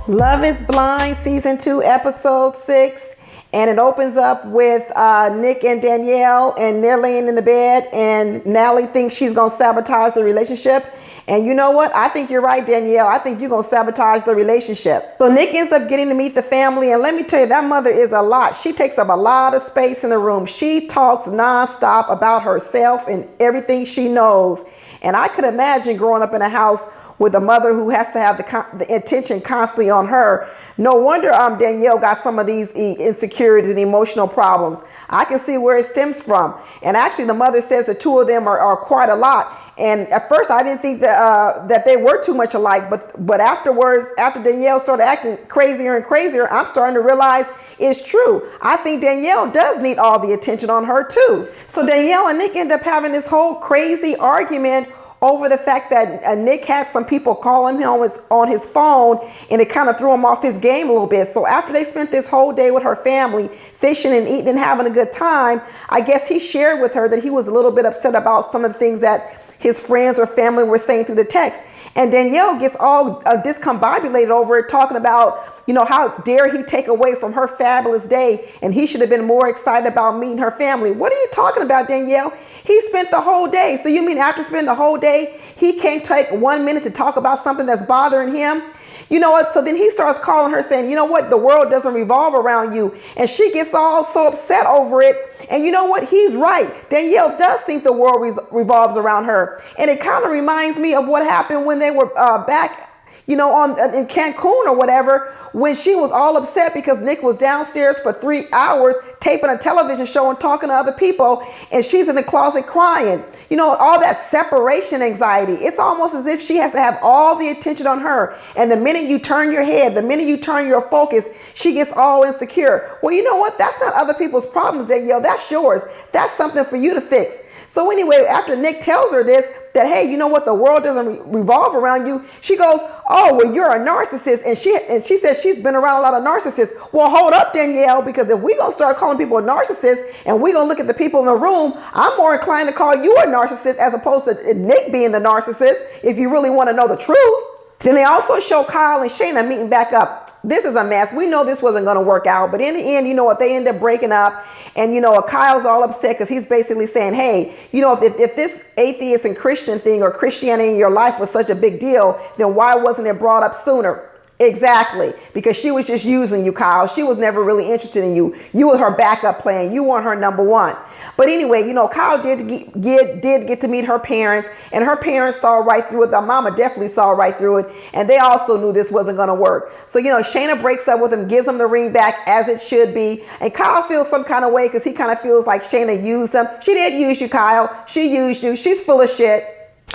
Love is Blind, Season 2, Episode 6. And it opens up with Nick and Danielle, and they're laying in the bed, and Natalie thinks she's going to sabotage the relationship. And you know what? I think you're right, Danielle. I think you're going to sabotage the relationship. So Nick ends up getting to meet the family. And let me tell you, that mother is a lot. She takes up a lot of space in the room. She talks nonstop about herself and everything she knows. And I could imagine growing up in a house with a mother who has to have the attention constantly on her. No wonder Danielle got some of these insecurities and emotional problems. I can see where it stems from. And actually, the mother says the two of them are quite a lot. And at first, I didn't think that they were too much alike. But afterwards, after Danielle started acting crazier and crazier, I'm starting to realize it's true. I think Danielle does need all the attention on her too. So Danielle and Nick end up having this whole crazy argument over the fact that Nick had some people calling him on his phone, and it kind of threw him off his game a little bit. So after they spent this whole day with her family, fishing and eating and having a good time, I guess he shared with her that he was a little bit upset about some of the things that his friends or family were saying through the text. And Danielle gets all discombobulated over it, talking about, you know, how dare he take away from her fabulous day, and he should have been more excited about meeting her family. What are you talking about, Danielle? He spent the whole day. So you mean after spending the whole day, he can't take 1 minute to talk about something that's bothering him? You know what? So then he starts calling her saying, you know what? The world doesn't revolve around you. And she gets all so upset over it. And you know what? He's right. Danielle does think the world revolves around her. And it kind of reminds me of what happened when they were back, you know, in Cancun or whatever, when she was all upset because Nick was downstairs for 3 hours taping a television show and talking to other people, and she's in the closet crying. You know, all that separation anxiety. It's almost as if she has to have all the attention on her. And the minute you turn your head, the minute you turn your focus, she gets all insecure. Well, you know what? That's not other people's problems, Danielle. That's yours. That's something for you to fix. So anyway, after Nick tells her this, that, hey, you know what, the world doesn't revolve around you, she goes, oh, well, you're a narcissist. And she says she's been around a lot of narcissists. Well, hold up, Danielle, because if we're going to start calling people a narcissist and we're going to look at the people in the room, I'm more inclined to call you a narcissist as opposed to Nick being the narcissist, if you really want to know the truth. Then they also show Kyle and Shayna meeting back up. This is a mess. We know this wasn't going to work out. But in the end, you know what, they end up breaking up. And, you know, Kyle's all upset because he's basically saying, hey, you know, if this atheist and Christian thing or Christianity in your life was such a big deal, then why wasn't it brought up sooner? Exactly. Because she was just using you, Kyle. She was never really interested in you. You were her backup plan. You weren't her number one. But anyway, you know, Kyle did get to meet her parents, and her parents saw right through it. The mama definitely saw right through it. And they also knew this wasn't going to work. So, you know, Shayna breaks up with him, gives him the ring back as it should be. And Kyle feels some kind of way because he kind of feels like Shayna used him. She did use you, Kyle. She used you. She's full of shit.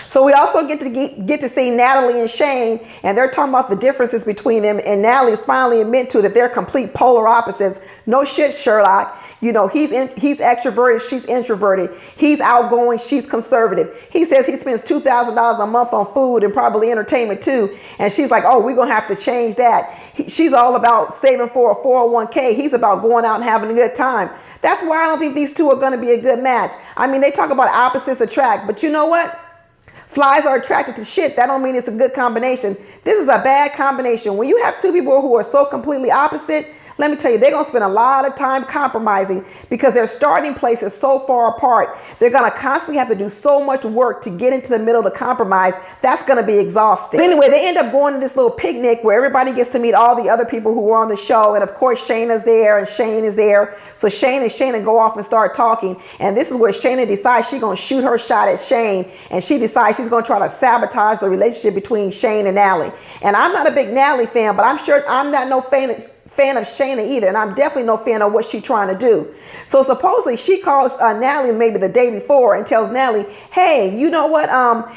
So we also get to see Natalie and Shane, and they're talking about the differences between them. And Natalie's finally admitting to that they're complete polar opposites. No shit, Sherlock. You know, he's extroverted, she's introverted. He's outgoing, she's conservative. He says he spends $2,000 a month on food and probably entertainment too. And she's like, oh, we're going to have to change that. She's all about saving for a 401k. He's about going out and having a good time. That's why I don't think these two are going to be a good match. I mean, they talk about opposites attract, but you know what? Flies are attracted to shit. That don't mean it's a good combination. This is a bad combination. When you have two people who are so completely opposite, let me tell you, they're going to spend a lot of time compromising because their starting place is so far apart. They're going to constantly have to do so much work to get into the middle to compromise. That's going to be exhausting. But anyway, they end up going to this little picnic where everybody gets to meet all the other people who were on the show. And of course, Shayna's there and Shane is there. So Shane and Shayna go off and start talking. And this is where Shayna decides she's going to shoot her shot at Shane. And she decides she's going to try to sabotage the relationship between Shane and Natalie. And I'm not a big Natalie fan, but I'm sure I'm not no fan of Shayna either, and I'm definitely no fan of what she's trying to do. So supposedly she calls Natalie maybe the day before and tells Natalie, hey, you know what,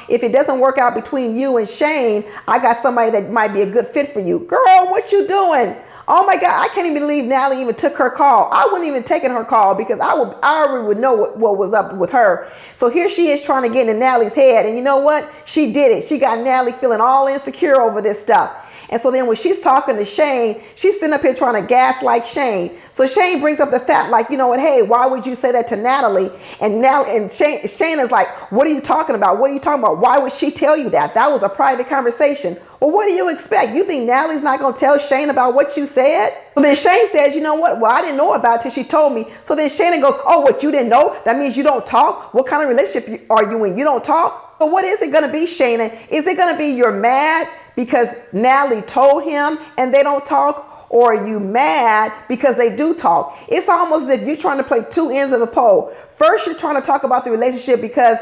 if it doesn't work out between you and Shane, I got somebody that might be a good fit for you. Girl, what you doing? Oh my God, I can't even believe Natalie even took her call. I wouldn't even taken her call because I already would know what was up with her. So here she is trying to get in Natalie's head, and you know what? She did it. She got Natalie feeling all insecure over this stuff. And so then when she's talking to Shane, she's sitting up here trying to gaslight Shane. So Shane brings up the fact, like, you know what, hey, why would you say that to Natalie? And now, and Shane is like, what are you talking about? What are you talking about? Why would she tell you that? That was a private conversation. Well, what do you expect? You think Natalie's not going to tell Shane about what you said? So then Shane says, you know what? Well, I didn't know about it till she told me. So then Shayna goes, oh, what, you didn't know? That means you don't talk? What kind of relationship are you in? You don't talk? So what is it going to be, Shayna? Is it going to be you're mad because Natalie told him and they don't talk? Or are you mad because they do talk? It's almost as if you're trying to play two ends of the pole. First, you're trying to talk about the relationship because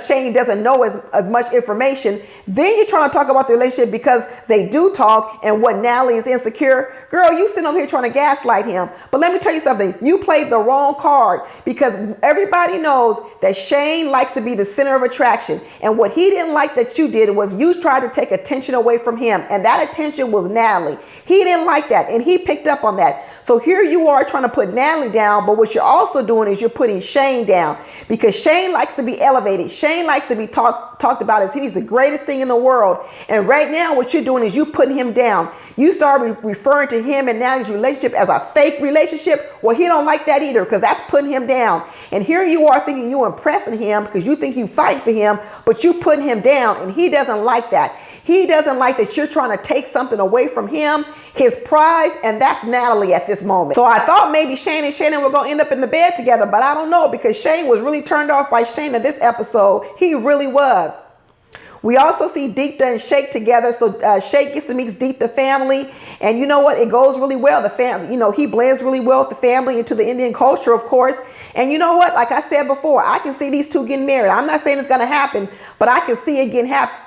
Shane doesn't know as much information. Then you're trying to talk about the relationship because they do talk and what Natalie is insecure. Girl, you sitting over here trying to gaslight him. But let me tell you something. You played the wrong card because everybody knows that Shane likes to be the center of attraction. And what he didn't like that you did was you tried to take attention away from him. And that attention was Natalie. He didn't like that. And he picked up on that. So here you are trying to put Natalie down. But what you're also doing is you're putting Shane down because Shane likes to be elevated. Shane likes to be talked about as he's the greatest thing in the world. And right now what you're doing is you putting him down. You start referring to him and Natalie's relationship as a fake relationship. Well, he don't like that either because that's putting him down. And here you are thinking you're impressing him because you think you fight for him, but you putting him down and he doesn't like that. He doesn't like that you're trying to take something away from him, his prize, and that's Natalie at this moment. So I thought maybe Shane and Shayna were going to end up in the bed together, but I don't know because Shane was really turned off by Shayna this episode. He really was. We also see Deepta and Shake together. So Shake gets to meet Deepta family. And you know what? It goes really well. The family, you know, he blends really well with the family into the Indian culture, of course. And you know what? Like I said before, I can see these two getting married. I'm not saying it's going to happen, but I can see it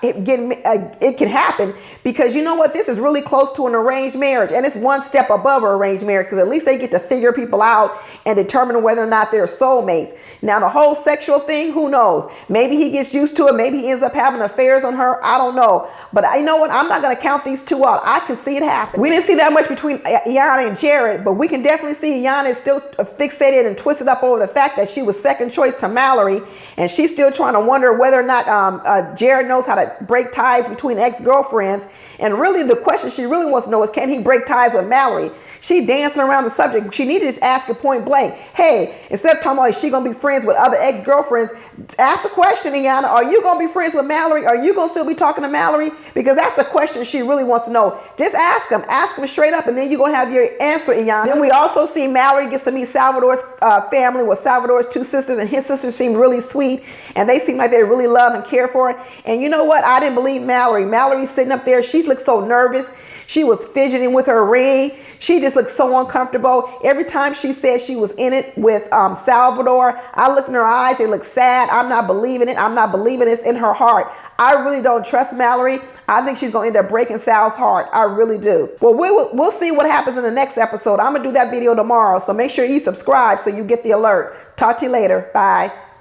it can happen because you know what? This is really close to an arranged marriage. And it's one step above an arranged marriage because at least they get to figure people out and determine whether or not they're soulmates. Now, the whole sexual thing, who knows? Maybe he gets used to it. Maybe he ends up having affairs on her. I don't know. But you know what? I'm not going to count these two out. I can see it happen. We didn't see that much between Iyanna and Jared, but we can definitely see Iyanna is still fixated and twisted up over the fact that she was second choice to Mallory. And she's still trying to wonder whether or not Jared knows how to break ties between ex-girlfriends. And really the question she really wants to know is, can he break ties with Mallory? She dancing around the subject. She needed to just ask it point blank. Hey, instead of talking about is she going to be friends with other ex-girlfriends, ask the question, Iyanna, are you going to be friends with Mallory? Are you going to still be talking to Mallory? Because that's the question she really wants to know. Just ask him straight up, and then you're going to have your answer, Iyanna. Then we also see Mallory gets to meet Salvador's family with Salvador's two sisters, and his sisters seem really sweet, and they seem like they really love and care for her. And you know what? I didn't believe Mallory. Mallory's sitting up there. She looked so nervous. She was fidgeting with her ring. She just looked so uncomfortable. Every time she said she was in it with Salvador, I looked in her eyes. They looked sad. I'm not believing it. I'm not believing it's in her heart. I really don't trust Mallory. I think she's going to end up breaking Sal's heart. I really do. Well, we'll see what happens in the next episode. I'm going to do that video tomorrow. So make sure you subscribe so you get the alert. Talk to you later. Bye.